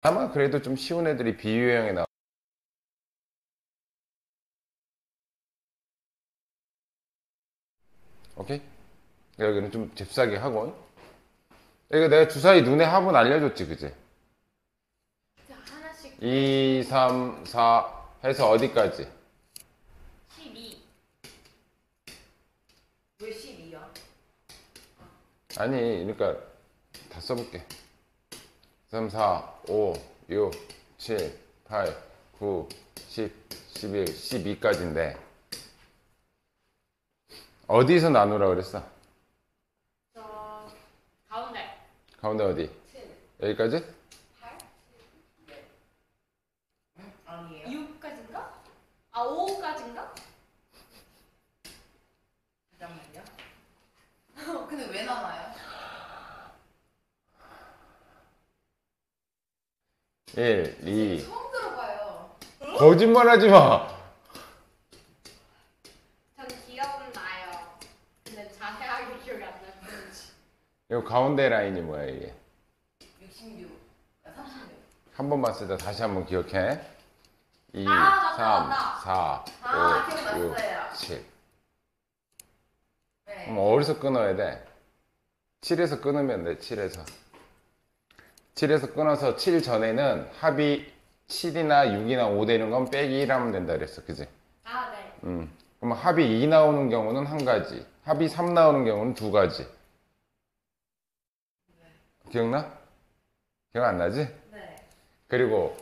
아마 그래도 좀 쉬운 애들이 비유형에 나와. 오케이? 여기는 좀 잽싸게 하고. 이거 내가 주사위 눈의 합은 알려줬지, 그지? 하나씩 2, 3, 4 해서 어디까지? 12. 왜 12야? 아니, 그러니까 다 써볼게. 3, 4, 5, 6, 7, 8, 9, 10, 11, 12까지인데 어디서 나누라 그랬어? 저 가운데 가운데 어디? 7. 여기까지? 8? 네. 아니에요. 6까지인가? 아, 5까지인가? 잠깐만요. 근데 왜 나와요? 1, 2. 처음 들어봐요. 거짓말 하지 마. 전 기억은 나요. 근데 자세하게 기억이 안 나는 거지. 이거 가운데 라인이 뭐야, 이게? 66. 36. 한 번만 쓰자. 다시 한번 기억해. 2, 아, 3, 맞다. 4, 아, 5, 6, 기억났어요. 7. 네. 그럼 어디서 끊어야 돼? 7에서 끊으면 돼, 7에서. 7에서 끊어서 7 전에는 합이 7이나 6이나 5 되는 건 빼기 1 하면 된다 그랬어. 그지? 아, 네. 그럼 합이 2 나오는 경우는 한 가지, 합이 3 나오는 경우는 두 가지. 기억나? 기억 안 나지? 네. 그리고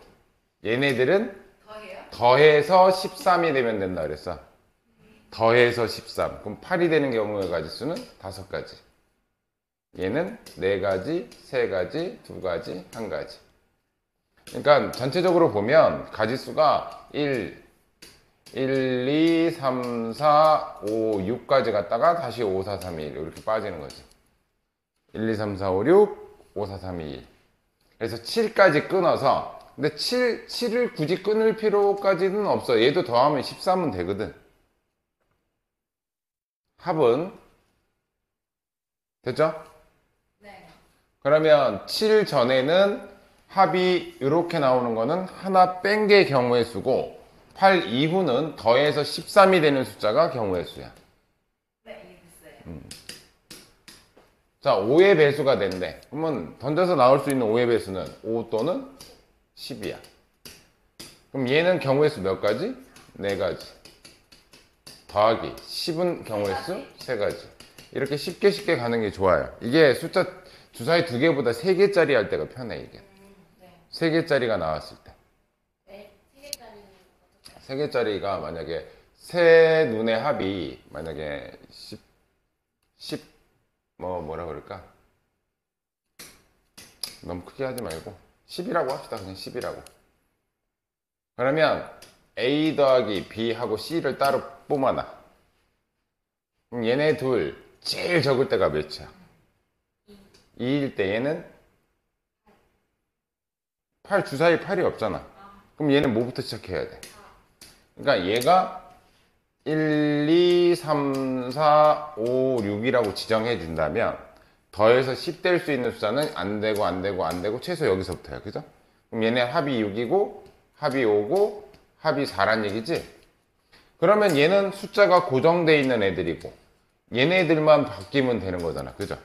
얘네들은 더해요? 더해서 13이 되면 된다 그랬어. 더해서 13. 그럼 8이 되는 경우의 가지수는 5가지. 얘는 4가지, 3가지, 2가지, 1가지. 그러니까 전체적으로 보면 가지수가 1, 2, 3, 4, 5, 6까지 갔다가 다시 5, 4, 3, 2, 1 이렇게 빠지는 거지. 1, 2, 3, 4, 5, 6, 5, 4, 3, 2, 1. 그래서 7까지 끊어서 근데 7을 굳이 끊을 필요까지는 없어. 얘도 더하면 13은 되거든. 합은 됐죠? 네. 그러면 7 전에는 합이 이렇게 나오는 거는 하나 뺀 게 경우의 수고 8 이후는 더해서 13이 되는 숫자가 경우의 수야. 네, 이해됐어요. 자, 5의 배수가 된대. 그러면 던져서 나올 수 있는 5의 배수는 5 또는 10이야. 그럼 얘는 경우의 수 몇 가지? 4가지. 더하기 10은 경우의 수 3가지. 이렇게 쉽게 가는 게 좋아요. 이게 숫자 주사위 2개보다 3개짜리 할 때가 편해, 이게. 네. 3개짜리가 나왔을 때. 네, 3개짜리는 어떻게? 3개짜리가 만약에 세 눈의 합이 만약에 10, 뭐라 그럴까? 너무 크게 하지 말고 10이라고 합시다. 그냥 10이라고. 그러면 A 더하기 B하고 C를 따로 뽑아놔. 그럼 얘네 둘 제일 적을 때가 몇이야? 2일 때 얘는 8 주사위 8이 없잖아. 그럼 얘는 뭐부터 시작해야 돼? 그러니까 얘가 1, 2, 3, 4, 5, 6이라고 지정해 준다면 더해서 10 될 수 있는 숫자는 안 되고 최소 여기서부터야. 그죠? 그럼 얘네 합이 6이고 합이 5고 합이 4란 얘기지? 그러면 얘는 숫자가 고정돼 있는 애들이고 얘네들만 바뀌면 되는 거잖아. 그죠?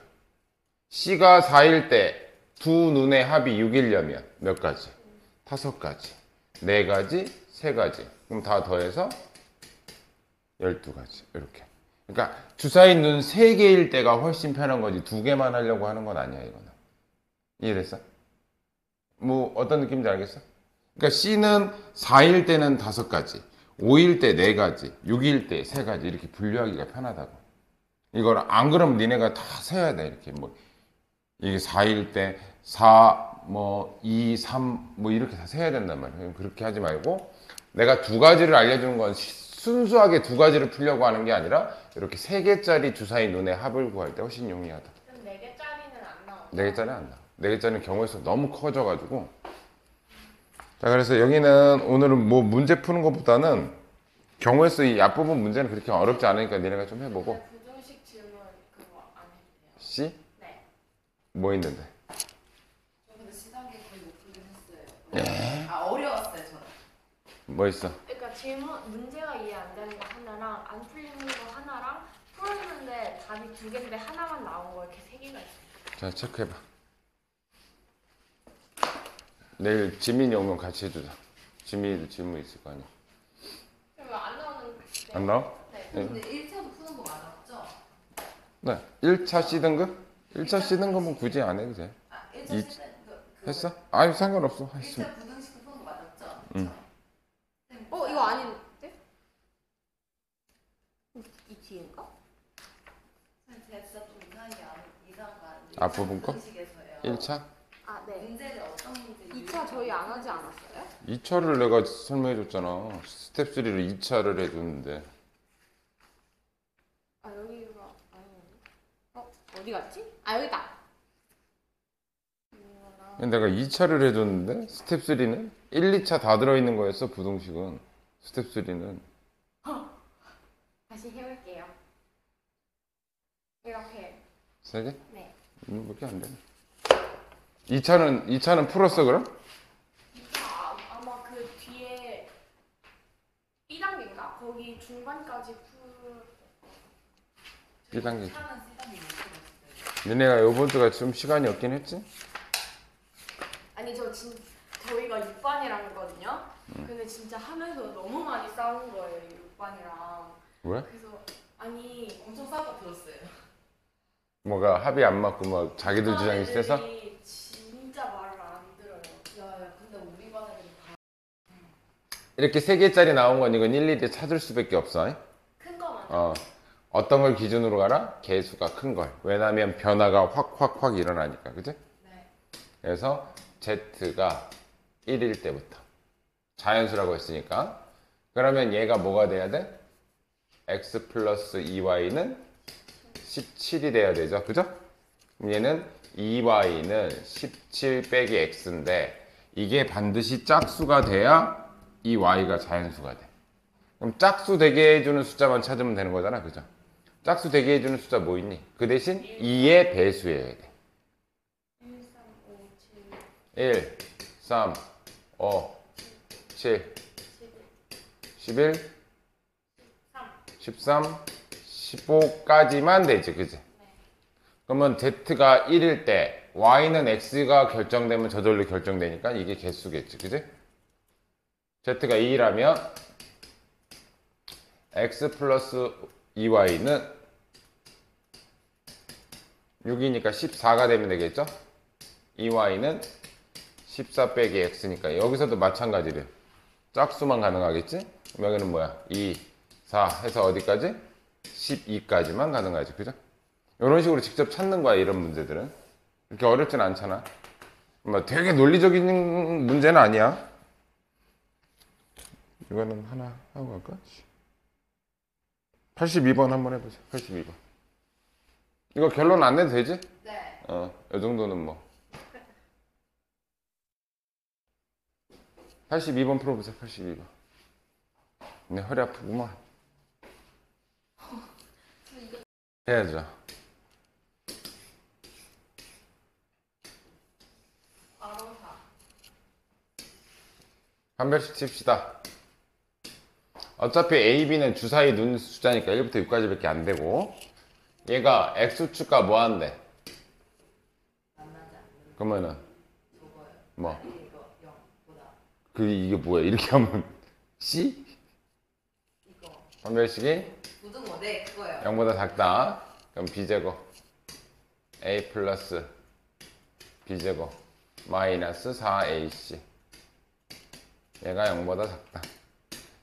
C가 4일 때 두 눈의 합이 6이려면 몇 가지? 5가지. 4가지, 3가지. 그럼 다 더해서 12가지. 이렇게. 그러니까 주사위 눈 3개일 때가 훨씬 편한 거지 2개만 하려고 하는 건 아니야, 이거는. 이해됐어? 뭐 어떤 느낌인지 알겠어? 그러니까 C는 4일 때는 5가지, 5일 때 4가지, 6일 때 3가지 이렇게 분류하기가 편하다고. 이걸 안 그러면 니네가 다 세야 돼. 이렇게 뭐 이게 4일 때 4, 2, 3 이렇게 다 세야 된단 말이야. 그렇게 하지 말고 내가 2가지를 알려주는 건 순수하게 2가지를 풀려고 하는 게 아니라 이렇게 3개짜리 주사위 눈의 합을 구할 때 훨씬 용이하다. 그럼 4개짜리는 안 나오죠? 4개짜리 안 나와. 4개짜리는 경우의 수 너무 커져가지고. 자, 그래서 여기는 오늘은 뭐 문제 푸는 것보다는 경우의 수 이 앞부분 문제는 그렇게 어렵지 않으니까 니네가 좀 해보고. 부등식 질문 그거 안 해도 돼요? C? 네. 뭐 있는데? 저 근데 시상계 거의 못 풀긴 했어요. 아 어려웠어요 저는. 뭐 있어? 그러니까 질문 문제가 이해 안 되는 거 하나랑 안 풀리는 거 하나랑 풀었는데 답이 두 개인데 하나만 나온 거 이렇게 세 개가 있어요. 자, 체크해봐. 내일 지민이 오면 같이 해주자. 지민이도 질문 있을 거 아니야. 그럼 안 나오는 안 나와? 네. 근데 1차도 푸는 거 맞았죠? 네. 1차 C등급? 1차 C등급은 굳이 안 해도 돼. 아 1차 이- 시대 했어? 아니, 상관없어. 했어. 1차 부등식 푸는 거 맞았죠? 응. 이거 아닌데? 이 뒤인가? 제가 진짜 좀 이상한 거 아는데 앞부분 거? 부등식에서요. 1차? 아 네. 문제를 어떤 문제? 2차 저희 안 하지 않았어요? 2차를 내가 설명해줬잖아. 스텝 3를 2차를 해줬는데. 아 여기가 아니네. 어디 갔지? 아 여기다. 이거랑 내가 2차를 해줬는데 스텝 3는 1, 2차 다 들어있는 거였어. 부등식은. 스텝 3는. 다시 해볼게요. 이렇게. 3개? 네. 이거밖에 안 되네. 2차는 풀었어, 그럼? 2차 아마 그 뒤에 1단계인가? 거기 중반까지 풀. 1단계. 차는 C단계 못 풀었어요. 니네가 요번 주가 좀 시간이 없긴 했지? 아니 저희가 6반이랑 했거든요. 근데 진짜 하면서 너무 많이 싸운 거예요, 이 6반이랑. 왜? 그래서 아니 엄청 싸우고 들었어요. 뭐가 합이 안 맞고 뭐 자기들 주장이 세서? 애들이 진짜 말을 안 들어요. 야야 근데 우리 반 애들이 다 이렇게 3개짜리 나온 건 이건 일일이 찾을 수밖에 없어. 큰 거만. 어떤 걸 기준으로 가라? 개수가 큰 걸. 왜냐면 변화가 확 일어나니까. 그지? 네. 그래서 Z가 1일 때부터. 자연수라고 했으니까. 그러면 얘가 뭐가 돼야 돼? X 플러스 2Y는 17이 돼야 되죠. 그죠? 그럼 얘는 2Y는 17 빼기 X인데 이게 반드시 짝수가 돼야 이 Y가 자연수가 돼. 그럼 짝수 되게 해주는 숫자만 찾으면 되는 거잖아. 그죠? 짝수 되게 해주는 숫자 뭐 있니? 그 대신 2의 배수여야 돼. 1, 3, 5, 7, 1, 3, 5, 7, 11, 13. 13, 15까지만 되지. 그지? 그러면 Z가 1일 때 Y는 X가 결정되면 저절로 결정되니까 이게 개수겠지. 그지? Z가 2라면 X 플러스 2Y는 6이니까 14가 되면 되겠죠? 2Y는 14 빼기 X니까 여기서도 마찬가지래요. 짝수만 가능하겠지? 그럼 여기는 뭐야? 2, 4 해서 어디까지? 12까지만 가능하지. 그죠? 이런 식으로 직접 찾는 거야, 이런 문제들은. 그렇게 어렵진 않잖아. 뭐 되게 논리적인 문제는 아니야. 이거는 하나 하고 갈까? 82번 한번 해보자. 82번. 이거 결론 안 내도 되지? 네. 이 정도는 뭐. 82번 풀어보자. 82번. 내 허리 아프구만. 해야죠. 아로사. 한 별씩 칩시다. 어차피 A, B는 주사위 눈 숫자니까 1부터 6까지밖에 안 되고 얘가 X축과 뭐 한대? 만나지 않는 그러면은 저거요. 뭐? 이거 0보다 이게 뭐야? 이렇게 하면 C? 이거 한 별씩이 부등호 네 그거요. 0보다 작다. 그럼 B제곱 A 플러스 B제곱 마이너스 4AC 얘가 0보다 작다.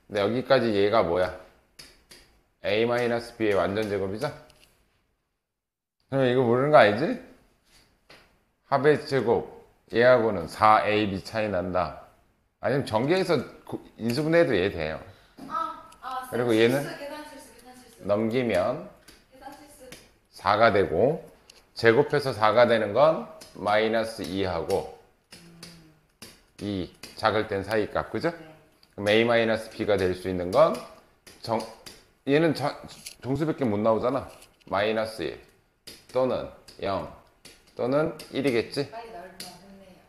근데 여기까지 얘가 뭐야? A 마이너스 B의 완전 제곱이죠? 그럼 이거 모르는 거 아니지? 합의 제곱 얘하고는 4AB 차이 난다. 아니면 전개해서 인수분해해도 얘 돼요. 그리고 얘는 계산 실수. 넘기면 계산 실수. 4가 되고 제곱해서 4가 되는 건 마이너스 2하고 2 작을 땐 사이값. 그죠? 그럼 A 마이너스 B가 될 수 있는 건 얘는 정수밖에 못 나오잖아. 마이너스 1 또는 0 또는 1이겠지? 빨리 나올 뻔했네요.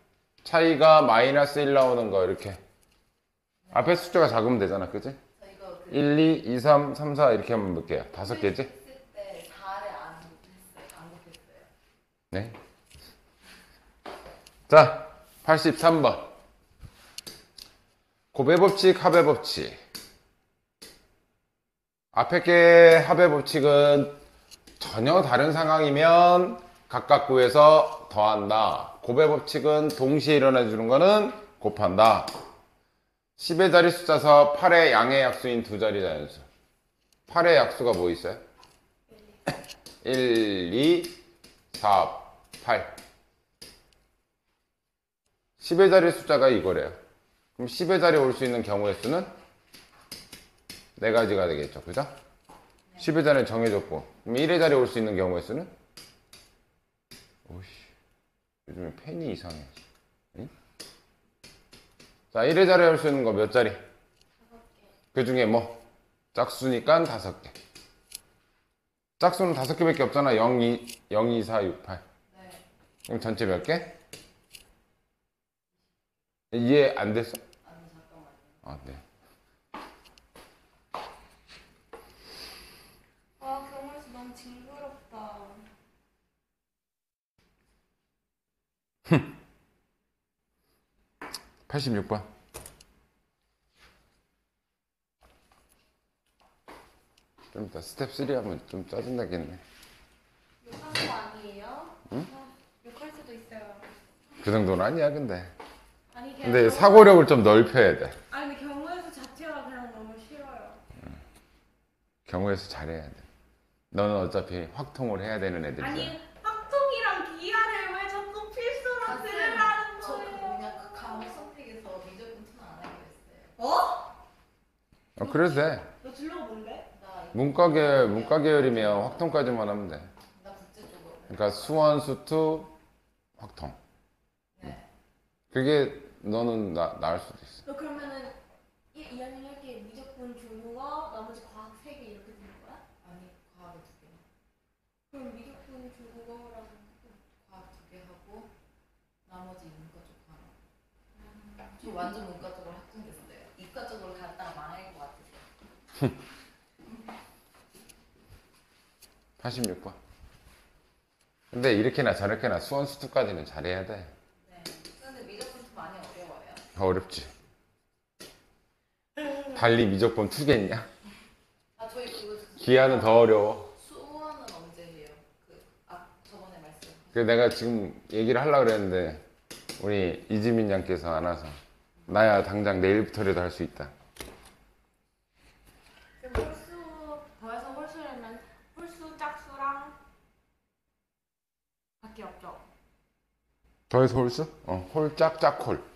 차이가 마이너스 1 나오는 거 이렇게 앞에 숫자가 작으면 되잖아, 그지? 저 이거 1, 2, 2, 3, 3, 4 이렇게 하면 몇 개야? 5개지? 했을 때 4를 안 했어요. 안 곱했어요. 네. 자, 83번. 곱의 법칙, 합의 법칙. 앞에 게 합의 법칙은 전혀 다른 상황이면 각각 구해서 더한다. 곱의 법칙은 동시에 일어나주는 거는 곱한다. 10의 자리 숫자서 8의 양의 약수인 두 자리 자연수. 8의 약수가 뭐 있어요? 1, 2, 4, 8. 10의 자리 숫자가 이거래요. 그럼 10의 자리에 올 수 있는 경우의 수는 4가지가 되겠죠. 그죠? 10의 자리는 정해졌고. 그럼 1의 자리에 올 수 있는 경우의 수는? 오씨. 요즘에 펜이 이상해. 응? 자, 1의 자리에 올 수 있는 거 몇 자리? 그 중에 뭐? 짝수니까 5개. 짝수는 5개밖에 없잖아. 0, 2, 4, 6, 8. 네. 그럼 전체 몇 개? 이해 안 됐어? 아니 잠깐만요. 아, 네. 아, 경우에서 너무 징그럽다. 86번. 좀 이따 스텝 3 하면 좀 짜증나겠네. 욕하는 거 아니에요? 응? 욕할 수도 있어요. 그 정도는 아니야, 근데. 아니, 그냥 근데 사고력을 좀 넓혀야 돼. 아니, 근데 경우에서 자체가 그냥 너무 싫어요. 경우에서 잘해야 돼. 너는 어차피 확통을 해야 되는 애들이잖아. 아니, 확통이랑 기하를 왜 자꾸 필수로 들으라는 저 거예요? 그냥 그 과목 선택에서 미적분 투는 안 하기로 했어요. 어? 그래도 돼. 너 진로가 뭔데? 나 이거 문과 계열이면 확통까지만 하면 돼. 나 국제 쪽으로. 그러니까 수원, 수투, 확통. 네. 그게 너는 나을 수도 있어. 너 그러면은 2학년 할게 미적분 중국어, 나머지 과학 3개 이렇게 되는 거야? 아니 과학 2개. 그럼 미적분 중국어랑 과학 2개 하고 나머지 문과 쪽 하나. 저 완전 문과 쪽으로 확정됐어요. 이과 쪽으로 갔다가 망할 것 같아서. 86번. 근데 이렇게나 저렇게나 수원, 수투까지는 잘해야 돼. 네. 근데 미적분 투 많이 어려워요. 어렵지. 달리 미적분 투겠냐? 아 저희 그거 기하는 더 어려워. 수원은 언제 해요? 저번에 말씀. 그래서 내가 지금 얘기를 하려고 그랬는데 우리 이지민 양께서 안 와서 나야 당장 내일부터라도 할 수 있다. 그럼 홀수 더해서 홀수라면 홀수 짝수랑 밖에 없죠? 더해서 홀수? 홀짝 짝홀.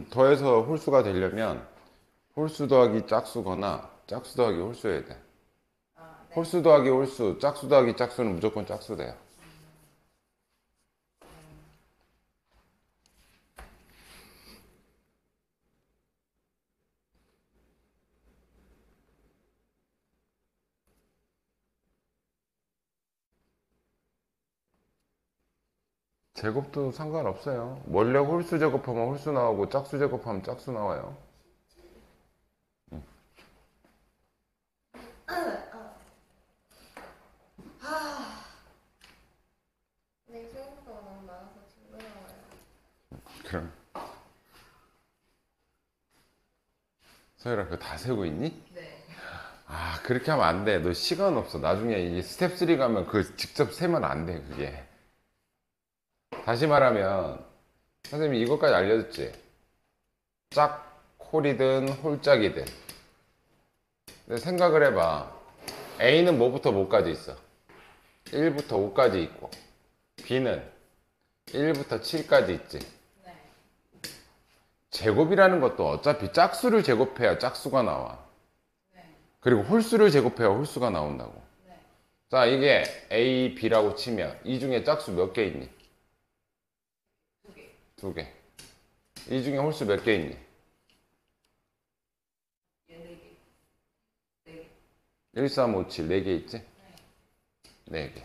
더해서 홀수가 되려면 홀수 더하기 짝수거나 짝수 더하기 홀수여야 돼. 아, 네. 홀수 더하기 홀수, 짝수 더하기 짝수는 무조건 짝수 돼요. 제곱도 상관없어요. 원래 홀수 제곱하면 홀수 나오고 짝수 제곱하면 짝수 나와요. 내 생각보다 너무 많아서 징그러워요. 그럼 서열아 그거 다 세고 있니? 네. 아 그렇게 하면 안 돼. 너 시간 없어. 나중에 이제 스텝 3 가면 그 직접 세면 안 돼. 그게 다시 말하면 선생님이 이것까지 알려줬지. 짝홀이든 홀짝이든. 근데 생각을 해봐. A는 뭐부터 뭐까지 있어? 1부터 5까지 있고 B는 1부터 7까지 있지. 네. 제곱이라는 것도 어차피 짝수를 제곱해야 짝수가 나와. 네. 그리고 홀수를 제곱해야 홀수가 나온다고. 네. 자, 이게 A, B라고 치면 이 중에 짝수 몇 개 있니? 2개. 2개. 이 중에 홀수 몇 개 있니? 얘 4개. 4개. 1, 3, 5, 7, 4개 있지? 4개.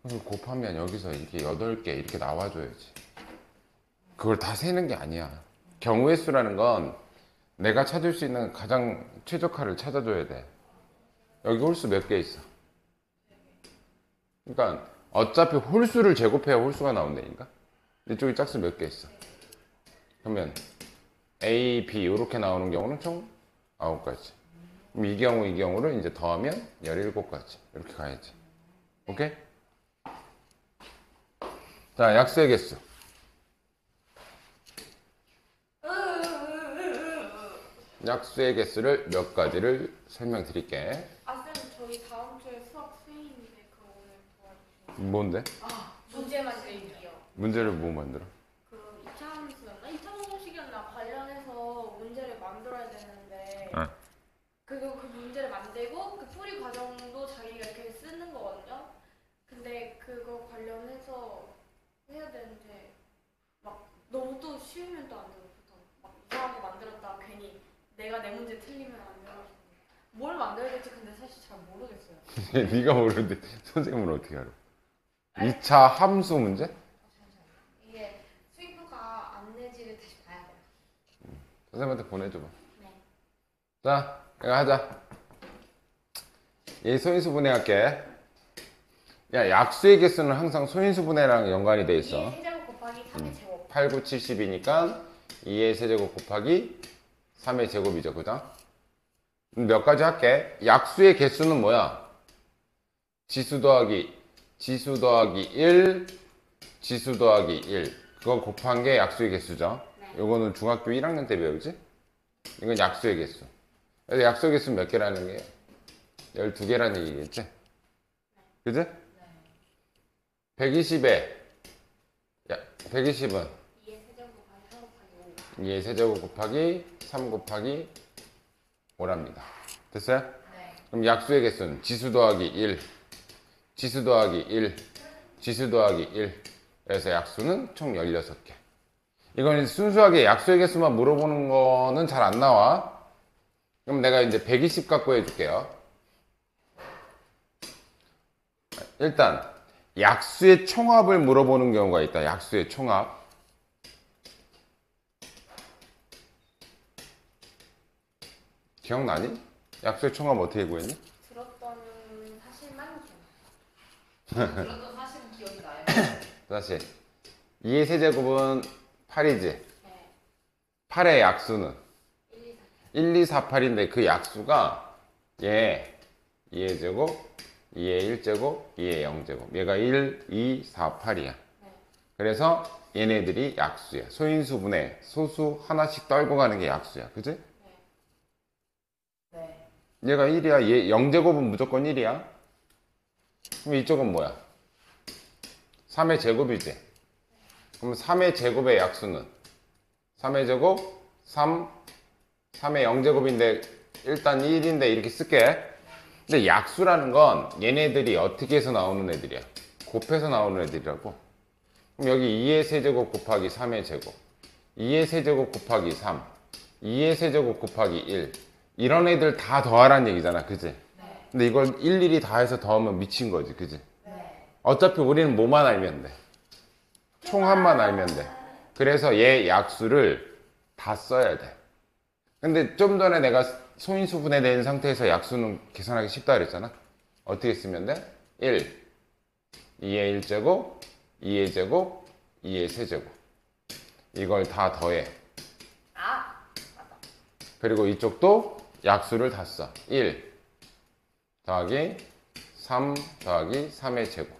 그래서 곱하면 여기서 이렇게 8개 이렇게 나와줘야지. 그걸 다 세는 게 아니야. 경우의 수라는 건 내가 찾을 수 있는 가장 최적화를 찾아줘야 돼. 여기 홀수 몇 개 있어? 그러니까 어차피 홀수를 제곱해야 홀수가 나온다니까? 이쪽에 짝수 몇 개 있어? 그러면 A, B 이렇게 나오는 경우는 총 9가지. 그럼 이 경우를 이제 더하면 17가지. 이렇게 가야지. 오케이? 자, 약수의 개수. 약수의 개수를 몇 가지를 설명드릴게. 아, 쌤, 저희 다음 주에 수학 수행인데 그거 오늘 도와주세요. 뭔데? 문제 만들기요. 문제를 뭐 만들어? 그 2차 함수였나? 2차 방정식이었나? 관련해서 문제를 만들어야 되는데 그리고 그 문제를 만들고 그 풀이 과정도 자기가 이렇게 쓰는 거거든요. 근데 그거 관련해서 해야 되는데 막 너무 또 쉬우면 또 안 되고 막 이상한 거 만들었다가 괜히 내가 내 문제 틀리면 안 돼가지고 뭘 만들어야 될지 근데 사실 잘 모르겠어요. 네가 모르는데 선생님은 어떻게 알아? 2차 함수 문제? 이게 수익부가 안내지를 다시 봐야 돼요. 선생님한테 보내줘봐. 네. 자, 이거 하자. 얘 소인수 분해할게. 야, 약수의 개수는 항상 소인수 분해랑 연관이 돼 있어. 2의 세제곱 곱하기 3의 제곱. 8, 9, 70이니까 2의 세제곱 곱하기 3의 제곱이죠. 그죠? 몇 가지 할게. 약수의 개수는 뭐야? 지수 더하기 1, 지수 더하기 1. 그거 곱한 게 약수의 개수죠. 네. 요거는 중학교 1학년 때 배우지? 이건 약수의 개수. 그래서 약수의 개수는 몇 개라는 게? 12개라는 얘기겠지? 그지? 120에 120은 2의 세제곱 곱하기 3 곱하기 5. 2의 세제곱 곱하기 3 곱하기 5랍니다. 됐어요? 네. 그럼 약수의 개수는 지수 더하기 1, 지수 더하기 1, 지수 더하기 1. 그래서 약수는 총 16개. 이건 순수하게 약수의 개수만 물어보는 거는 잘 안 나와. 그럼 내가 이제 120 갖고 해줄게요. 일단 약수의 총합을 물어보는 경우가 있다. 약수의 총합. 기억나니? 약수의 총합 어떻게 구했니? 들었던 사실만 기억. 들었던 사실은 기억이 나요. 다시 2의 세제곱은 8이지? 네. 8의 약수는 1, 2, 4. 1, 2, 4, 8인데 그 약수가 얘 2의 제곱, 2의 1제곱, 2의 0제곱. 얘가 1, 2, 4, 8이야. 네. 그래서 얘네들이 약수야. 소인수분해 소수 하나씩 떨고 가는 게 약수야. 그지? 네. 얘가 1이야. 얘 0제곱은 무조건 1이야. 그럼 이쪽은 뭐야? 3의 제곱이지? 그럼 3의 제곱의 약수는 3의 제곱, 3, 3의 0제곱인데 일단 1인데 이렇게 쓸게. 근데 약수라는 건 얘네들이 어떻게 해서 나오는 애들이야? 곱해서 나오는 애들이라고. 그럼 여기 2의 세제곱 곱하기 3의 제곱, 2의 세제곱 곱하기 3, 2의 세제곱 곱하기 1 이런 애들 다 더하라는 얘기잖아. 그지? 네. 근데 이걸 일일이 다 해서 더하면 미친 거지. 그지? 네. 어차피 우리는 뭐만 알면 돼? 총합만 알면 돼. 그래서 얘 약수를 다 써야 돼. 근데 좀 전에 내가 소인수분해 된 상태에서 약수는 계산하기 쉽다 그랬잖아. 어떻게 쓰면 돼? 1, 2의 1제곱, 2의 제곱, 2의 세제곱. 이걸 다 더해. 아, 맞다. 그리고 이쪽도 약수를 다 써. 1 더하기 3 더하기 3의 제곱.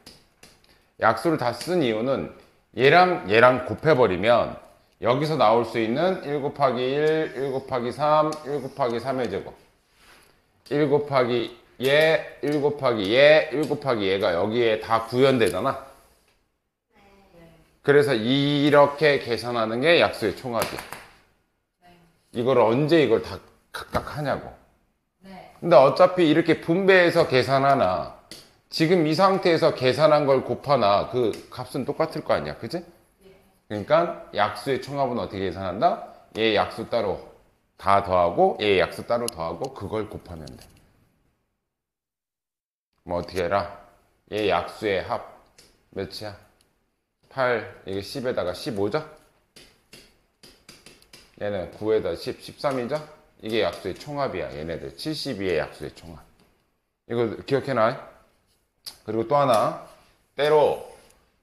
약수를 다 쓴 이유는 얘랑 얘랑 곱해버리면 여기서 나올 수 있는 1 곱하기 1, 1 곱하기 3, 1 곱하기 3의 제곱 1 곱하기 얘, 1 곱하기 얘, 1 곱하기 얘가 여기에 다 구현되잖아. 네. 그래서 이렇게 계산하는 게 약수의 총합이야. 네. 이걸 언제 이걸 다 각각 하냐고. 네. 근데 어차피 이렇게 분배해서 계산하나 지금 이 상태에서 계산한 걸 곱하나 그 값은 똑같을 거 아니야. 그지? 그러니까 약수의 총합은 어떻게 계산한다? 얘 약수 따로 다 더하고 얘 약수 따로 더하고 그걸 곱하면 돼. 뭐 어떻게 해라? 얘 약수의 합 몇이야? 8, 이게 10에다가 15죠? 얘는 9에다 10, 13이죠? 이게 약수의 총합이야. 얘네들 72의 약수의 총합. 이거 기억해놔. 그리고 또 하나, 때로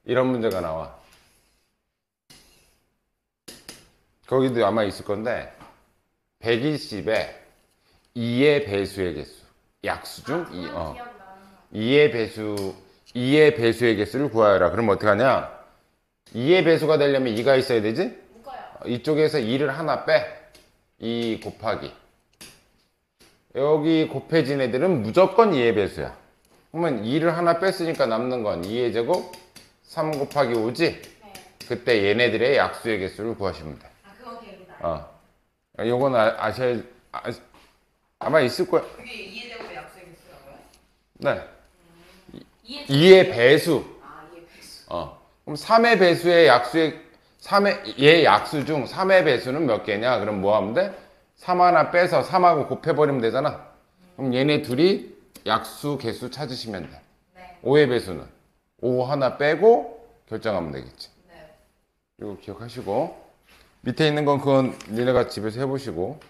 이런 문제가 나와. 거기도 아마 있을 건데 120에 2의 배수의 개수, 약수 중 2의 배수의 개수를 구하여라. 그럼 어떻게 하냐? 2의 배수가 되려면 2가 있어야 되지? 이쪽에서 2를 하나 빼. 2 곱하기. 여기 곱해진 애들은 무조건 2의 배수야. 그러면 2를 하나 뺐으니까 남는 건 2의 제곱 3 곱하기 5지? 네. 그때 얘네들의 약수의 개수를 구하시면 돼. 그건 기억이다. 요건 아셔야, 아마 있을 거야. 그게 이해되고 약수의 개수라고요? 네. 2의 2의 배수. 이해 배수. 그럼 3의 배수의 약수의, 얘 약수 중 3의 배수는 몇 개냐? 그럼 뭐 하면 돼? 3 하나 빼서 3하고 곱해버리면 되잖아. 그럼 얘네 둘이 약수 개수 찾으시면 돼. 네. 5의 배수는 5 하나 빼고 결정하면 되겠지. 네. 이거 기억하시고 밑에 있는 건 그건 니네가 집에서 해보시고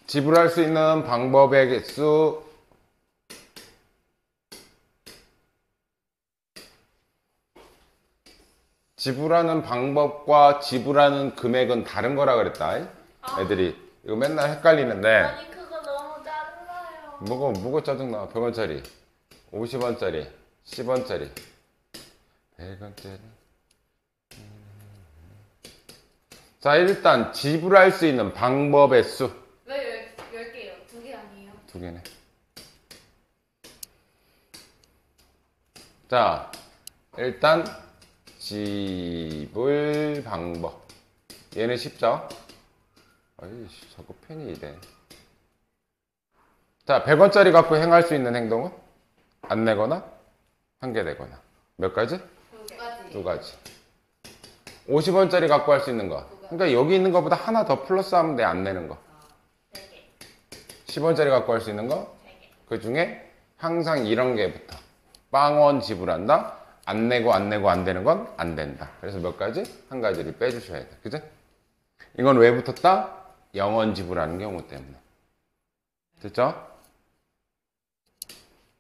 지불할 수 있는 방법의 개수 지불하는 방법과 지불하는 금액은 다른 거라 그랬다. 애들이 이거 맨날 헷갈리는데 아니 그거 너무 짜증나요. 뭐가 짜증나. 100원짜리 50원짜리 10원짜리 100원짜리 자 일단 지불할 수 있는 방법의 수 왜 10개요? 2개 아니에요? 2개네. 자 일단 지불 방법 얘는 쉽죠? 아이씨 자꾸 펜이 이래. 자 100원짜리 갖고 행할 수 있는 행동은? 안 내거나 한 개 내거나 몇 가지? 2가지. 2가지. 50원짜리 갖고 할 수 있는 거 그러니까 여기 있는 것보다 하나 더 플러스 하면 돼. 안 내는 거. 3개. 10원짜리 갖고 할 수 있는 거 3개. 그 중에 항상 이런 게부터 빵원 지불한다. 안 내고 안 되는 건 안 된다. 그래서 몇 가지? 한 가지를 빼주셔야 돼. 그죠? 이건 왜 붙었다? 영원 지불하는 경우 때문에. 됐죠?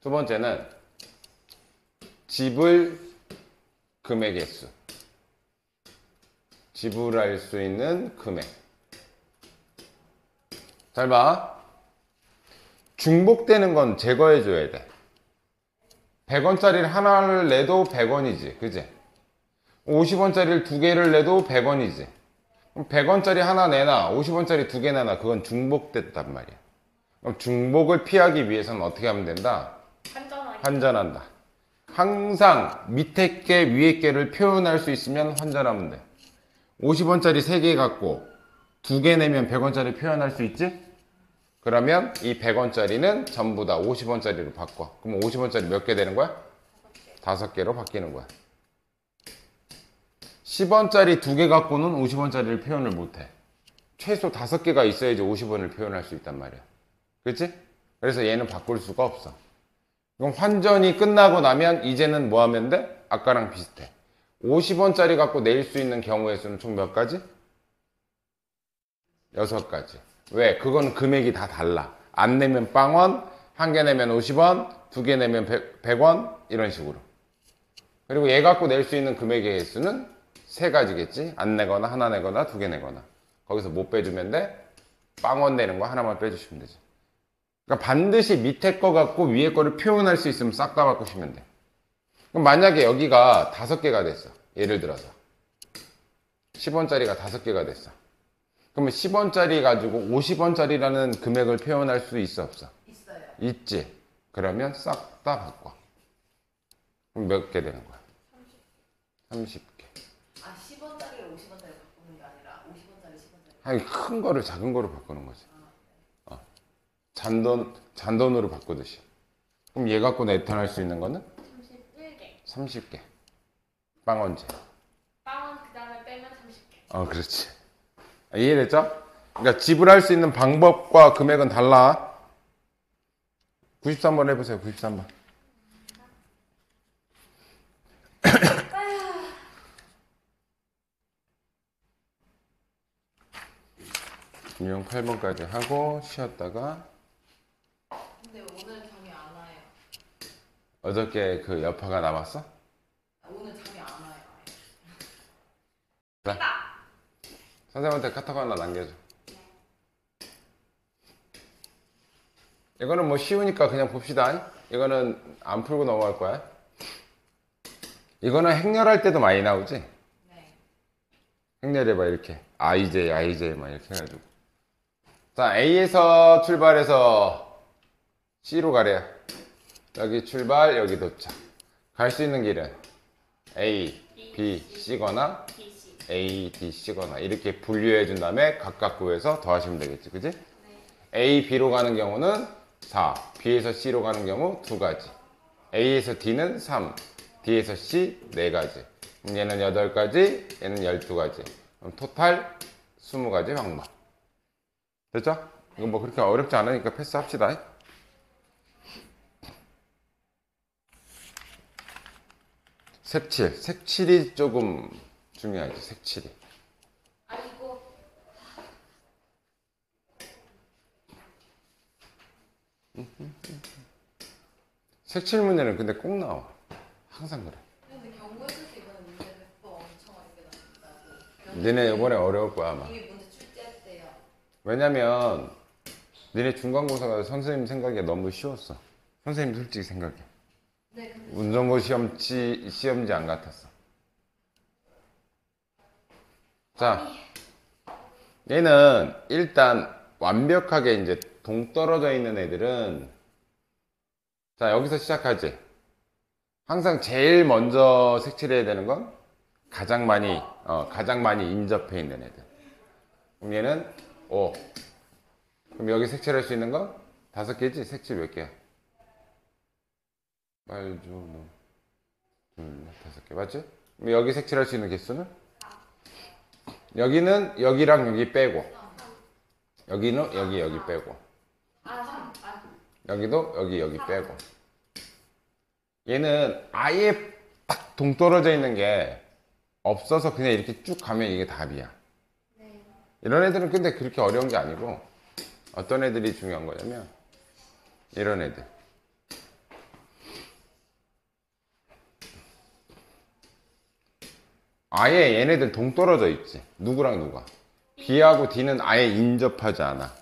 두 번째는 지불 금액의 수. 지불할 수 있는 금액. 잘 봐. 중복되는 건 제거해 줘야 돼. 100원짜리를 하나를 내도 100원이지. 그지? 50원짜리를 2개를 내도 100원이지. 그럼 100원짜리 하나 내나 50원짜리 2개 내나 그건 중복됐단 말이야. 그럼 중복을 피하기 위해서는 어떻게 하면 된다? 환전한다. 항상 밑에 게 위에 게를 표현할 수 있으면 환전하면 돼. 50원짜리 3개 갖고 2개 내면 100원짜리 표현할 수 있지? 그러면 이 100원짜리는 전부 다 50원짜리로 바꿔. 그럼 50원짜리 몇 개 되는 거야? 5개로 바뀌는 거야. 10원짜리 2개 갖고는 50원짜리를 표현을 못해. 최소 5개가 있어야지 50원을 표현할 수 있단 말이야. 그렇지? 그래서 얘는 바꿀 수가 없어. 그럼 환전이 끝나고 나면 이제는 뭐 하면 돼? 아까랑 비슷해. 50원짜리 갖고 낼 수 있는 경우의 수는 총 몇 가지? 6가지. 왜? 그건 금액이 다 달라. 안 내면 빵원, 한 개 내면 50원, 2개 내면 100원 이런 식으로. 그리고 얘 갖고 낼 수 있는 금액의 개수는 3가지겠지? 안 내거나 하나 내거나 2개 내거나. 거기서 못 빼주면 돼? 빵원 내는 거 하나만 빼주시면 되지. 그러니까 반드시 밑에 거 갖고 위에 거를 표현할 수 있으면 싹 다 바꾸시면 돼. 그럼 만약에 여기가 5개가 됐어. 예를 들어서 10원짜리가 5개가 됐어. 그러면 10원짜리 가지고 50원짜리라는 금액을 표현할 수 있어 없어? 있어요. 있지. 그러면 싹 다 바꿔. 그럼 몇 개 되는 거야? 30개. 10원짜리를 50원짜리 바꾸는 게 아니라 50원짜리 10원짜리. 아니 큰 거를 작은 거로 바꾸는 거지. 잔돈으로 바꾸듯이. 그럼 얘 갖고 나타날 수 있는 거는 31개. 30개. 빵원제. 빵은 그 다음에 빼면 30개. 그렇지. 이해됐죠? 그러니까 지불할 수 있는 방법과 금액은 달라. 93번 해보세요. 93번. 유형 8번까지 하고 쉬었다가 근데 오늘 잠이 안 와요. 어저께 그 여파가 남았어? 오늘 잠이 안 와요. 자, 선생님한테 카톡 하나 남겨줘. 이거는 뭐 쉬우니까 그냥 봅시다. 이거는 안 풀고 넘어갈 거야. 이거는 행렬할 때도 많이 나오지? 네. 행렬해봐 이렇게 IJ 막 이렇게 해가지고. 자, A에서 출발해서 C로 가래요. 여기 출발, 여기 도착. 갈 수 있는 길은 A, B, C거나 DC. A, D, C거나 이렇게 분류해 준 다음에 각각 구해서 더하시면 되겠지, 그지? A, B로 가는 경우는 4, B에서 C로 가는 경우 2가지, A에서 D는 3, D에서 C 4가지. 얘는 8가지, 얘는 12가지. 그럼 토탈 20가지 방법. 됐죠? 이거 뭐 그렇게 어렵지 않으니까 패스합시다. 색칠이 조금 중요하지, 색칠이. 아이고. 색칠 문제는 근데 꼭 나와. 항상 그래. 근데 경고했을 때 이거는 문제 100% 엄청 어렵게 나온다고. 니네 이번에 어려울 거야 아마. 이미 문제 출제했대요. 왜냐면 니네 중간고사가 선생님 생각에 너무 쉬웠어. 선생님 솔직히 생각해. 네, 근데 운전고 시험지 안 같았어. 자, 얘는 일단 완벽하게 이제 동떨어져 있는 애들은, 자, 여기서 시작하지. 항상 제일 먼저 색칠해야 되는 건 가장 많이 인접해 있는 애들. 그럼 얘는 5. 그럼 여기 색칠할 수 있는 건 5개지? 색칠 몇 개야? 빨주, 노, 둘, 넷, 5개. 맞지? 그럼 여기 색칠할 수 있는 개수는? 여기는 여기랑 여기 빼고, 여기는 여기 빼고, 아, 3. 아, 여기도 여기 빼고. 얘는 아예 딱 동떨어져 있는 게 없어서 그냥 이렇게 쭉 가면 이게 답이야. 네. 이런 애들은 근데 그렇게 어려운 게 아니고, 어떤 애들이 중요한 거냐면 이런 애들. 아예 얘네들 동떨어져 있지. 누구랑 누가? B하고 D는 아예 인접하지 않아.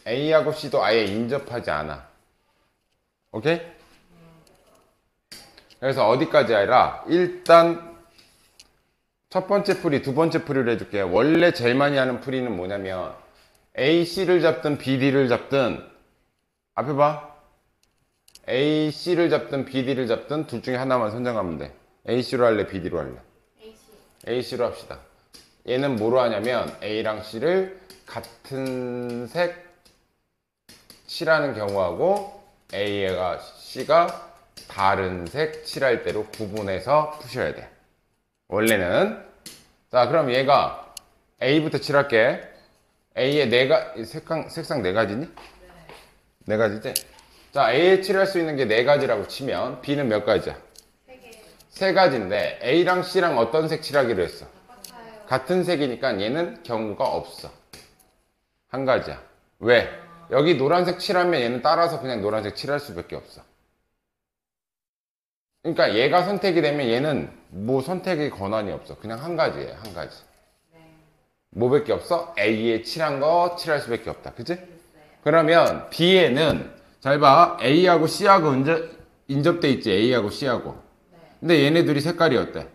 A하고 C도 아예 인접하지 않아. 오케이? 그래서 어디까지 알아? 일단 첫 번째 풀이, 두 번째 풀이를 해줄게. 원래 제일 많이 하는 풀이는 뭐냐면 A, C를 잡든 B, D를 잡든, 앞에 봐. A, C를 잡든 B, D를 잡든 둘 중에 하나만 선정하면 돼. A, C로 할래? B, D로 할래? AC. A, C로 합시다. 얘는 뭐로 하냐면 A랑 C를 같은 색 칠하는 경우하고 A가 C가 다른 색 칠할 때로 구분해서 푸셔야 돼. 원래는. 자, 그럼 얘가 A부터 칠할게. A의 색상 네 가지니? 네 가지지? 자, A에 칠할 수 있는 게 네 가지라고 치면 B는 몇 가지야? 3개. 세 가지인데 A랑 C랑 어떤 색 칠하기로 했어? 똑같아요. 같은 색이니까 얘는 경우가 없어. 한 가지야. 왜? 여기 노란색 칠하면 얘는 따라서 그냥 노란색 칠할 수밖에 없어. 그러니까 얘가 선택이 되면 얘는 뭐 선택의 권한이 없어. 그냥 한 가지예요. 한 가지. 뭐밖에 없어? A에 칠한 거 칠할 수밖에 없다. 그치? 그러면 B에는 잘 봐. A하고 C하고 인접돼 있지. A하고 C하고. 근데 얘네들이 색깔이 어때?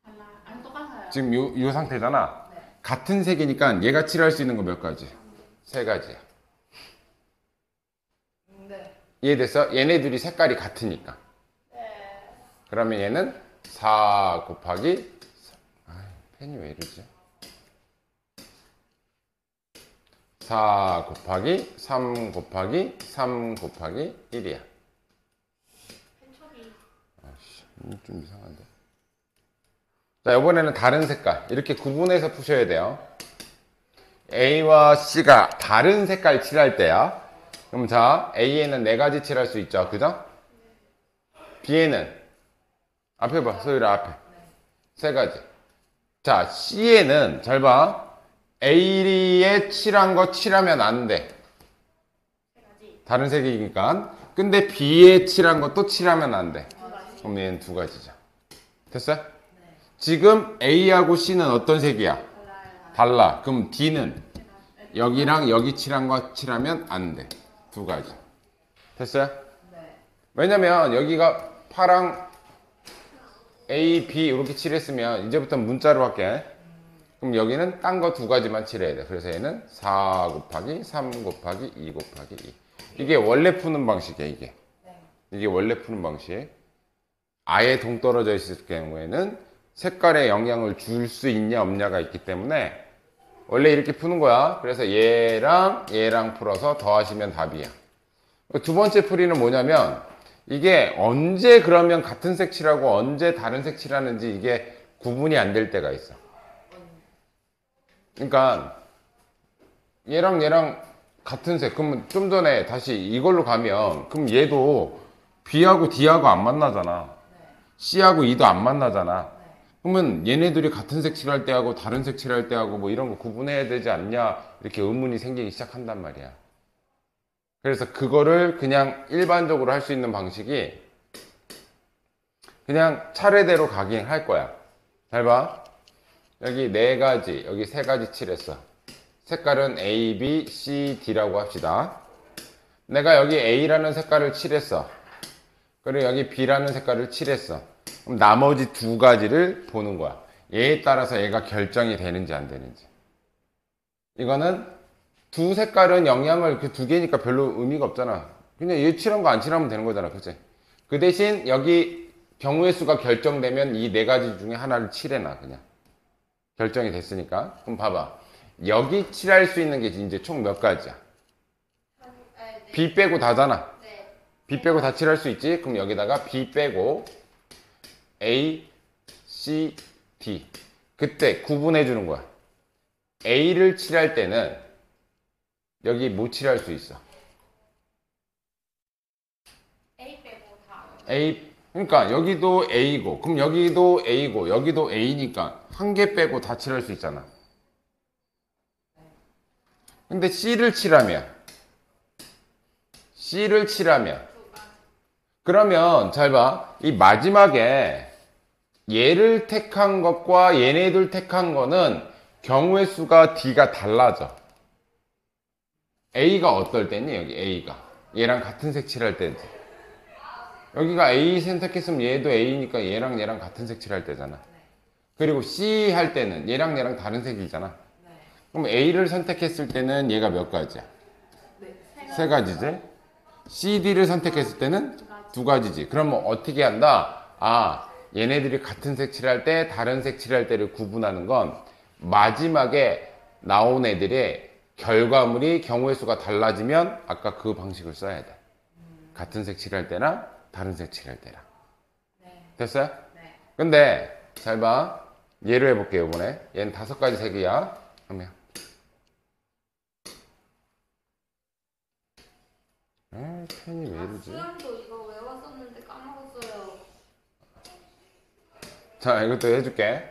달라. 아니, 똑같아요. 지금 요 상태잖아. 네. 같은 색이니까 얘가 칠할 수 있는 거 몇 가지? 세 가지야. 네. 이해됐어? 얘네들이 색깔이 같으니까. 네. 그러면 얘는 4 곱하기 펜이 왜 이러지? 4 곱하기 3 곱하기 3 곱하기 1이야. 해초리. 좀 이상한데. 자, 이번에는 다른 색깔. 이렇게 구분해서 푸셔야 돼요. A와 C가 다른 색깔 칠할 때야. 그럼 자, A에는 4가지 칠할 수 있죠. 그죠? B에는 앞에 봐. 소율아 앞에. 3가지. 자, C에는 잘 봐. A에 칠한 거 칠하면 안 돼. 세 가지. 다른 색이니까. 근데 B에 칠한 것도 칠하면 안 돼. 두 가지. 그럼 얘는 2가지죠. 됐어요? 지금 A하고 C는 어떤 색이야? 달라요. 달라. 그럼 D는 여기랑 여기 칠한 거 칠하면 안 돼. 2가지. 됐어요? 네. 왜냐면 여기가 파랑 A, B 이렇게 칠했으면 이제부터 문자로 할게. 그럼 여기는 딴 거 2가지만 칠해야 돼. 그래서 얘는 4 곱하기 3 곱하기 2 곱하기 2. 이게 원래 푸는 방식이야, 이게. 네. 이게 원래 푸는 방식. 아예 동떨어져 있을 경우에는 색깔에 영향을 줄 수 있냐 없냐가 있기 때문에 원래 이렇게 푸는 거야. 그래서 얘랑 얘랑 풀어서 더하시면 답이야. 두 번째 풀이는 뭐냐면 이게 언제 그러면 같은 색 칠하고 언제 다른 색 칠하는지 이게 구분이 안 될 때가 있어. 그러니까 얘랑 얘랑 같은 색. 그러면 좀 전에 다시 이걸로 가면 그럼 얘도 B하고 D하고 안 만나잖아. C하고 E도 안 만나잖아. 그러면 얘네들이 같은 색 칠할 때하고 다른 색 칠할 때하고 뭐 이런 거 구분해야 되지 않냐 이렇게 의문이 생기기 시작한단 말이야. 그래서 그거를 그냥 일반적으로 할 수 있는 방식이 그냥 차례대로 가긴 할 거야. 잘 봐. 여기 4가지, 여기 3가지 칠했어. 색깔은 A, B, C, D라고 합시다. 내가 여기 A라는 색깔을 칠했어. 그리고 여기 B라는 색깔을 칠했어. 그럼 나머지 2가지를 보는 거야. 얘에 따라서 얘가 결정이 되는지 안 되는지. 이거는 두 색깔은 영향을 그 2개니까 별로 의미가 없잖아. 그냥 얘 칠한 거 안 칠하면 되는 거잖아. 그치? 그 대신 여기 경우의 수가 결정되면 이 4가지 중에 하나를 칠해놔. 그냥. 결정이 됐으니까. 그럼 봐봐. 여기 칠할 수 있는 게 이제 총 몇 가지야? 네. B 빼고 다잖아. 네. B 빼고 다 칠할 수 있지? 그럼 여기다가 B 빼고 A, C, D. 그때 구분해 주는 거야. A를 칠할 때는 여기 뭐 칠할 수 있어? A 빼고 다. A, 그러니까 여기도 A고, 그럼 여기도 A고, 여기도 A니까 한 개 빼고 다 칠할 수 있잖아. 근데 C를 칠하면 그러면 잘 봐. 이 마지막에 얘를 택한 것과 얘네들 택한 거는 경우의 수가 D가 달라져. A가 어떨 때니? 여기 A가 얘랑 같은 색 칠할 때지. 여기가 A 선택했으면 얘도 A니까 얘랑 얘랑 같은 색 칠할 때잖아. 그리고 C 할 때는 얘랑 얘랑 다른 색이잖아. 그럼 A를 선택했을 때는 얘가 몇 가지야? 세 가지지. CD를 선택했을 때는 2가지지. 그러면 어떻게 한다? 아, 얘네들이 같은 색 칠할 때 다른 색 칠할 때를 구분하는 건 마지막에 나온 애들의 결과물이 경우의 수가 달라지면 아까 그 방식을 써야 돼. 같은 색 칠할 때나 다른 색 칠할 때랑. 됐어요? 근데 잘 봐. 예로 해볼게요. 이번에 얘는 5가지 색이야. 그러면 펜이 왜 이러지? 수영도 이거 외웠었는데 까먹었어요. 자, 이것도 해줄게.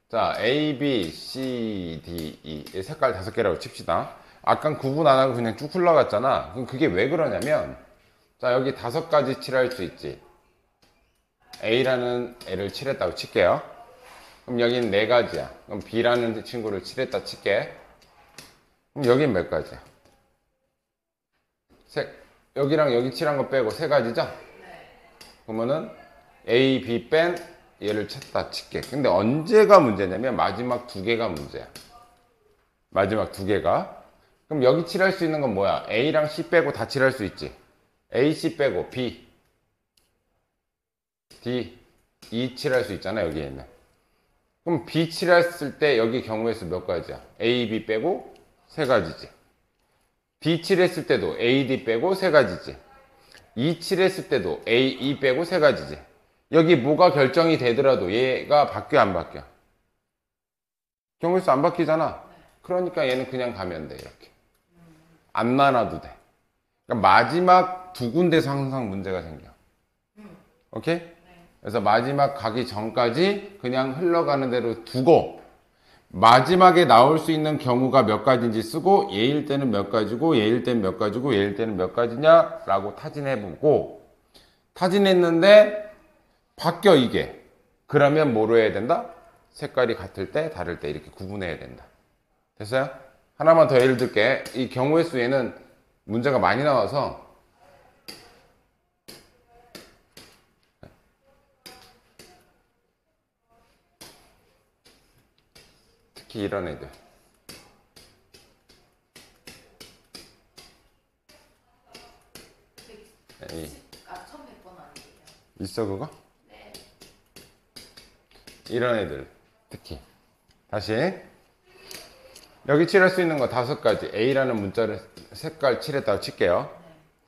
자, A, B, C, D, E. 이 색깔 5개라고 칩시다. 아까 구분 안 하고 그냥 쭉 흘러갔잖아. 그럼 그게 왜 그러냐면, 자, 여기 5가지 칠할 수 있지. A라는 애를 칠했다고 칠게요. 그럼 여기는 4가지야. 그럼 B라는 친구를 칠했다 칠게. 그럼 여긴 몇 가지야? 여기랑 여기 칠한 거 빼고 3가지죠? 그러면은 A, B 뺀 얘를 쳤다 칠게. 근데 언제가 문제냐면 마지막 2개가 문제야. 마지막 2개가. 그럼 여기 칠할 수 있는 건 뭐야? A랑 C 빼고 다 칠할 수 있지. A, C 빼고 B, D, E 칠할 수 있잖아. 여기에 있는. 그럼 B 칠했을 때 여기 경우의 수 몇 가지야? A, B 빼고 3가지지. D 칠했을 때도 A, D 빼고 세 가지지. E 칠했을 때도 A, E 빼고 세 가지지. 여기 뭐가 결정이 되더라도 얘가 바뀌어 안 바뀌어? 경우수 안 바뀌잖아. 그러니까 얘는 그냥 가면 돼. 이렇게. 안 나눠도 돼. 그러니까 마지막 두 군데서 항상 문제가 생겨. 오케이? 그래서 마지막 가기 전까지 그냥 흘러가는 대로 두고 마지막에 나올 수 있는 경우가 몇 가지인지 쓰고 얘일 때는 몇 가지고 얘일 때는 몇 가지고 얘일 때는 몇 가지냐 라고 타진해보고 타진했는데 바뀌어 이게. 그러면 뭐로 해야 된다? 색깔이 같을 때 다를 때 이렇게 구분해야 된다. 됐어요? 하나만 더 예를 들게. 이 경우의 수에는 문제가 많이 나와서 특히 이런 애들. 처음 100번 아니에요? 있어 그거? 네. 이런 애들 특히. 다시 여기 칠할 수 있는 거 5가지. A라는 문자를 색깔 칠했다고 칠게요.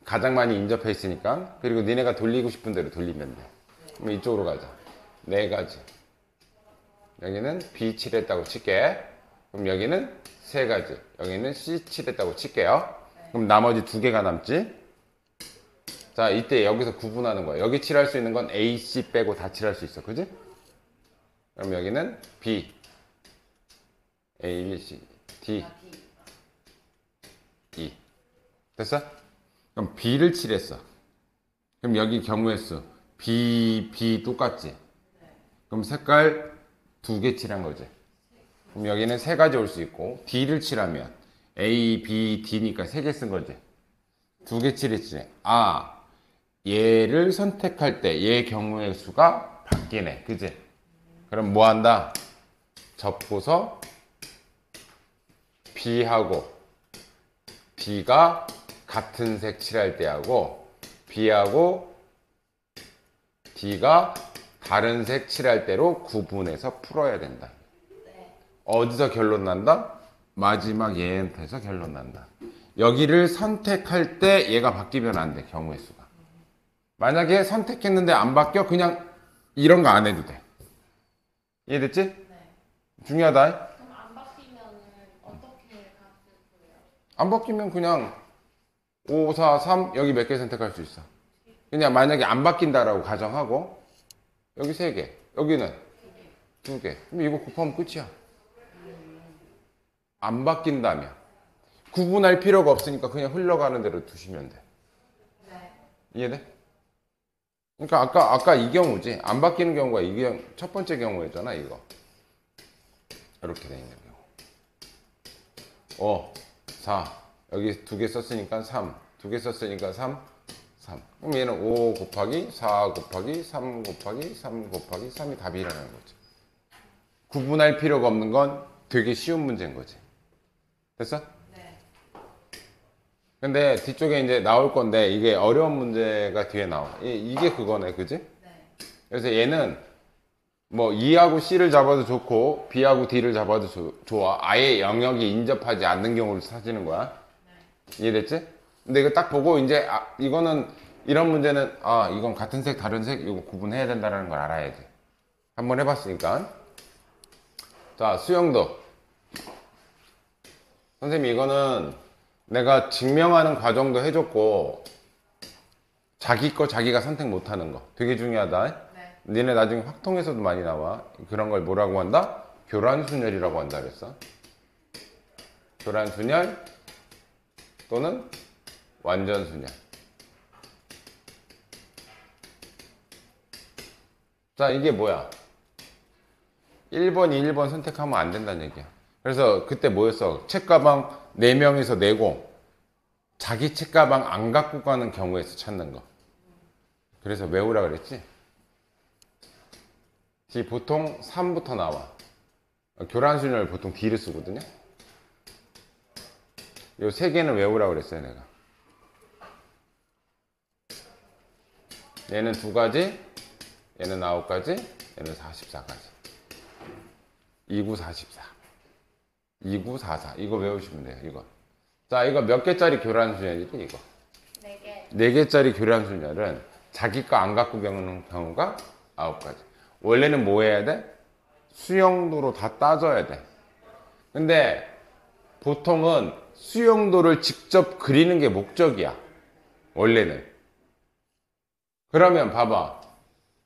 가장 많이 인접해 있으니까. 그리고 니네가 돌리고 싶은 대로 돌리면 돼. 그럼 이쪽으로 가자. 4가지. 여기는 B 칠했다고 칠게. 그럼 여기는 3가지. 여기는 C 칠했다고 칠게요. 그럼 나머지 2개가 남지. 자, 이때 여기서 구분하는 거야. 여기 칠할 수 있는 건 A, C 빼고 다 칠할 수 있어. 그지? 그럼 여기는 B, A, B, C, D, E. 됐어? 그럼 B를 칠했어. 그럼 여기 경우의 수 B, B 똑같지? 그럼 색깔 2개 칠한 거지. 그럼 여기는 3가지 올 수 있고 D를 칠하면 A, B, D니까 3개 쓴 거지. 2개 칠했지. 아, 얘를 선택할 때 얘 경우의 수가 바뀌네. 그지? 그럼 뭐 한다? 접고서 B하고 D가 같은 색 칠할 때 하고 B하고 D가 다른 색 칠할 때로 구분해서 풀어야 된다. 어디서 결론 난다? 마지막 얘한테서 결론 난다. 여기를 선택할 때 얘가 바뀌면 안 돼. 경우의 수가. 만약에 선택했는데 안 바뀌어? 그냥 이런 거 안 해도 돼. 이해됐지? 네. 중요하다. 그럼 안 바뀌면은 어떻게 값을 보여요? 안 바뀌면 그냥 5, 4, 3 여기 몇 개 선택할 수 있어. 그냥 만약에 안 바뀐다라고 가정하고 여기 3개, 여기는 2개. 그럼 이거 곱하면 끝이야. 안 바뀐다면 구분할 필요가 없으니까 그냥 흘러가는 대로 두시면 돼. 네. 이해돼? 그러니까 아까 이 경우지. 안 바뀌는 경우가 이게 첫 번째 경우였잖아. 이거 이렇게 돼 있는 경우. 5, 4 여기 2개 썼으니까 3, 2개 썼으니까 3, 3. 그럼 얘는 5 곱하기 4 곱하기 3 곱하기 3 곱하기 3이 답이라는 거지. 구분할 필요가 없는 건 되게 쉬운 문제인 거지. 됐어? 네. 근데 뒤쪽에 이제 나올 건데 이게 어려운 문제가 뒤에 나와. 이게 그거네, 그지? 네. 그래서 얘는 뭐 E하고 C를 잡아도 좋고 B하고 D를 잡아도 좋아. 아예 영역이 인접하지 않는 경우를 찾는 거야. 이해됐지? 근데 이거 딱 보고 이제 이거는 이런 문제는 이건 같은 색 다른 색 이거 구분해야 된다는 걸 알아야지. 한번 해봤으니까. 자, 수영도. 선생님 이거는 내가 증명하는 과정도 해줬고 자기 거 자기가 선택 못하는 거 되게 중요하다. 네. 니네 나중에 확통에서도 많이 나와. 그런 걸 뭐라고 한다? 교란순열이라고 한다 그랬어. 교란순열 또는 완전순열. 자, 이게 뭐야? 1번, 2, 1번 선택하면 안 된다는 얘기야. 그래서 그때 뭐였어? 책가방 4명이서 내고 자기 책가방 안 갖고 가는 경우에서 찾는 거. 그래서 외우라 그랬지? 보통 3부터 나와. 교란순열 보통 D를 쓰거든요. 요 3개는 외우라 그랬어요, 내가. 얘는 2가지, 얘는 9가지, 얘는 44가지. 2944. 2944. 이거 외우시면 돼요, 이거. 자, 이거 몇 개짜리 교란순열이지, 이거? 4개. 4개짜리 교란순열은 자기 거 안 갖고 겪는 경우가 9가지. 원래는 뭐 해야 돼? 수용도로 다 따져야 돼. 근데 보통은 수용도를 직접 그리는 게 목적이야. 원래는. 그러면 봐봐.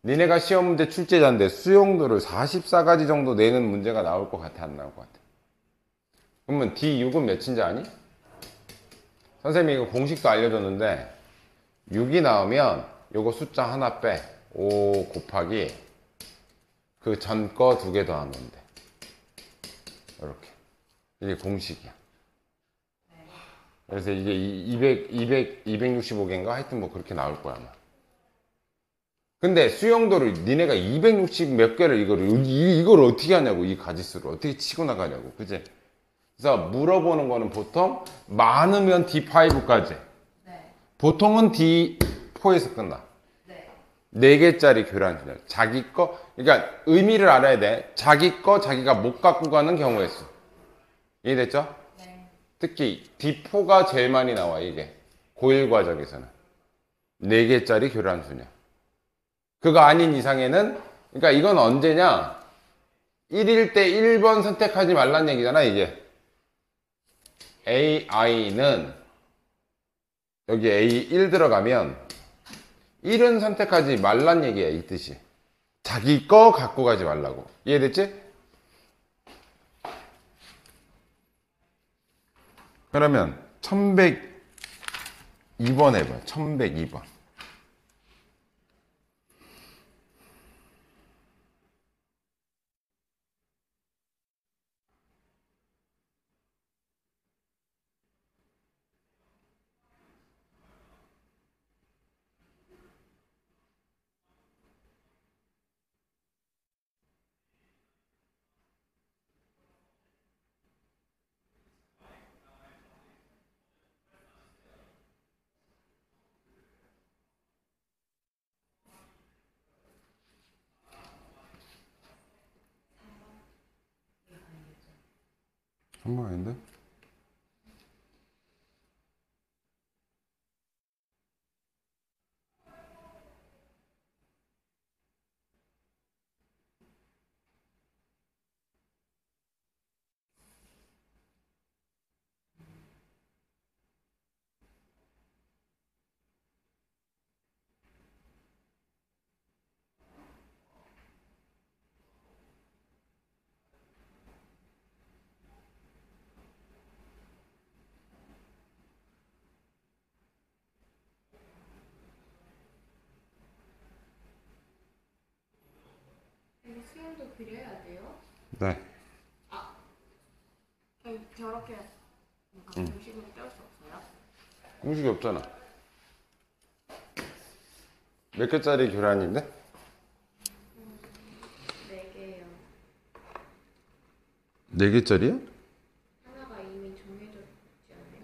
니네가 시험 문제 출제자인데 수용도를 44가지 정도 내는 문제가 나올 것 같아, 안 나올 것 같아? 그러면 D6은 몇인지 아니? 선생님이 이거 공식도 알려줬는데 6이 나오면 요거 숫자 하나 빼. 5 곱하기 그 전 거 2개 더하면 돼. 이렇게. 이게 공식이야. 그래서 이게 265개인가? 하여튼 뭐 그렇게 나올 거야, 아마. 근데 수용도를 니네가 260 몇 개를 이걸 어떻게 하냐고, 이 가지수를 어떻게 치고 나가냐고, 그지? 그래서 물어보는 거는 보통 많으면 D5까지, 네. 보통은 D4에서 끝나. 네. 4개짜리 교란순열. 자기 거, 그러니까 의미를 알아야 돼. 자기 거 자기가 못 갖고 가는 경우의 수. 이해됐죠? 네. 특히 D4가 제일 많이 나와, 이게. 고1 과정에서는. 4개짜리 교란순열. 그거 아닌 이상에는, 그러니까 이건 언제냐? 1일 때 1번 선택하지 말란 얘기잖아, 이게. AI는, 여기 A1 들어가면, 1은 선택하지 말란 얘기야, 이 뜻이. 자기 거 갖고 가지 말라고. 이해됐지? 그러면, 1102번 해봐. 1102번. 한번 아닌데? 여기 수영도 그려야 돼요? 네. 저렇게 공식으로 뗄 수 없어요? 공식이 없잖아. 몇 개짜리 교란인데? 4개요. 4개짜리야? 하나가 이미 정해져 있지 않아요?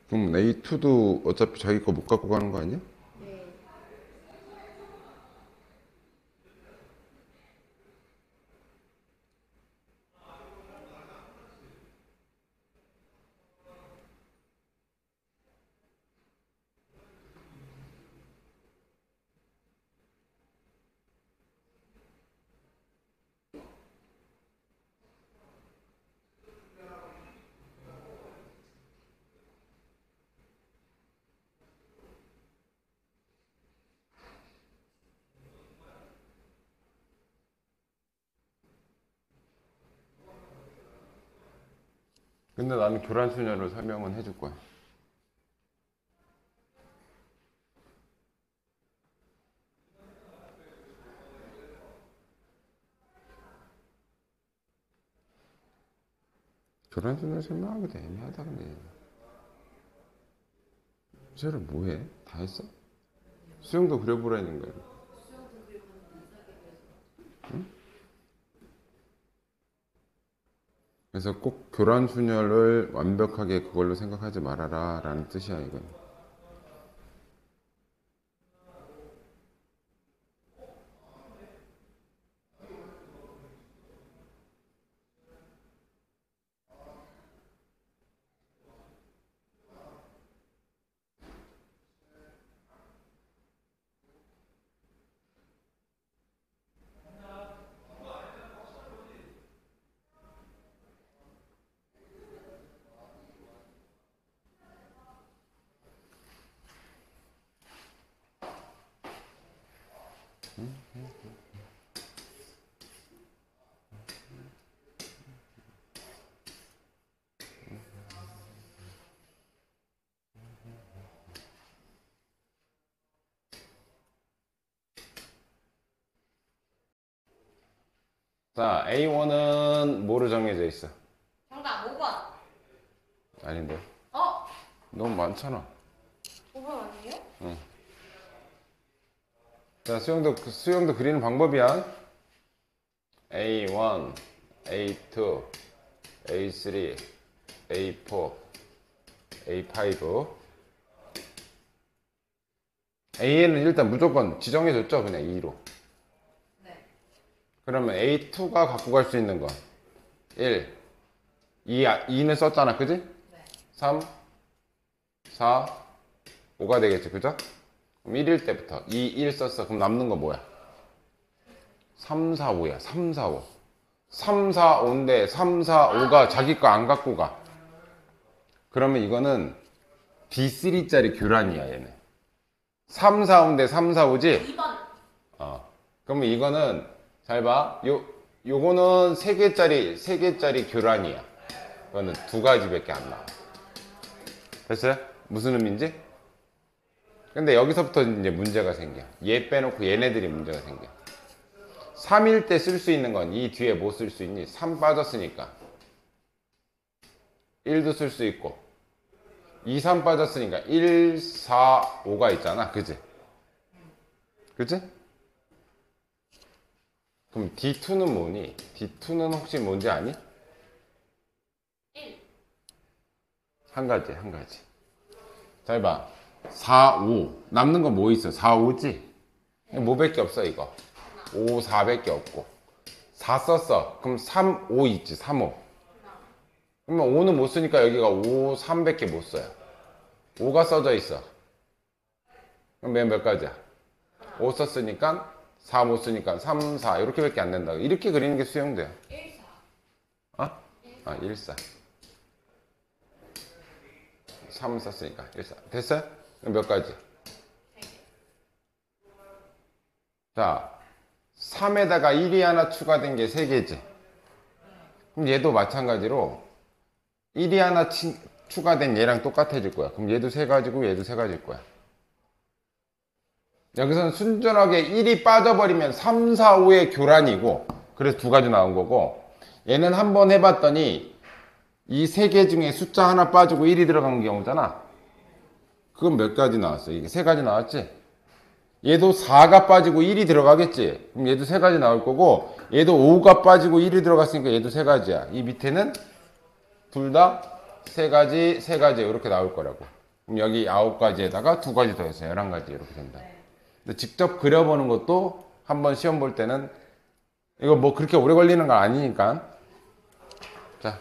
그럼 A2도 어차피 자기 거 못 갖고 가는 거 아니야? 네. 근데 나는 교란순열을 설명은 해줄 거야. 교란순열 설명하기도 애매하다, 근데. 쟤를 뭐해? 다 했어? 수영도 그려보라는 거야. 응? 그래서 꼭 교란순열을 완벽하게 그걸로 생각하지 말아라 라는 뜻이야, 이건. 자, A1은 뭐로 정해져 있어? 정답 5번. 아닌데. 어? 너무 많잖아. 5번 아니에요? 자, 수영도 그리는 방법이야. A1, A2, A3, A4, A5. A는 일단 무조건 지정해줬죠? 그냥 2로. 네. 그러면 A2가 갖고 갈 수 있는 건 1, 2는 썼잖아. 그지? 네. 3, 4, 5가 되겠지. 그죠? 그럼 1일 때부터 2, 1 썼어. 그럼 남는 거 뭐야? 3, 4, 5야. 3, 4, 5. 3, 4, 5인데 3, 4, 5가 자기 거 안 갖고 가. 그러면 이거는 D3짜리 교란이야, 얘네. 3, 4, 5인데 3, 4, 5지? 2번. 그러면 이거는 잘 봐. 요거는 3개짜리 교란이야. 이거는 2가지밖에 안 나와. 됐어요? 무슨 의미인지? 근데 여기서부터 이제 문제가 생겨. 얘 빼놓고 얘네들이 문제가 생겨. 3일 때 쓸 수 있는 건 이 뒤에 뭐 쓸 수 있니? 3 빠졌으니까 1도 쓸 수 있고 2, 3 빠졌으니까 1, 4, 5가 있잖아. 그지? 그지? 그럼 D2는 뭐니? D2는 혹시 뭔지 아니? 1. 한 가지. 잘 봐. 4, 5. 남는 거 뭐 있어? 4, 5지? 뭐밖에 없어, 이거. 5, 4밖에 없고. 4 썼어. 그럼 3, 5 있지, 3, 5. 그러면 5는 못 쓰니까 여기가 5, 3밖에 못 써요. 5가 써져 있어. 그럼 몇 가지야? 5 썼으니까 4 못 쓰니까 3, 4 이렇게밖에 안 된다. 이렇게 그리는 게 수영돼요. 1, 4. 1, 4. 3 썼으니까 1, 4. 됐어요? 그럼 몇 가지? 자, 3에다가 1이 하나 추가된 게 3개지. 그럼 얘도 마찬가지로 1이 하나 추가된 얘랑 똑같아질 거야. 그럼 얘도 3가지고 얘도 3가지일 거야. 여기서는 순전하게 1이 빠져버리면 3, 4, 5의 교란이고, 그래서 2가지 나온 거고, 얘는 한번 해봤더니 이 3개 중에 숫자 하나 빠지고 1이 들어간 경우잖아. 그건 몇 가지 나왔어? 이게 3가지 나왔지? 얘도 4가 빠지고 1이 들어가겠지? 그럼 얘도 3가지 나올 거고, 얘도 5가 빠지고 1이 들어갔으니까 얘도 3가지야. 이 밑에는 둘 다 3가지, 3가지 이렇게 나올 거라고. 그럼 여기 9가지에다가 2가지 더해서 11가지 이렇게 된다. 근데 직접 그려보는 것도 한번 시험 볼 때는 이거 뭐 그렇게 오래 걸리는 건 아니니까. 자,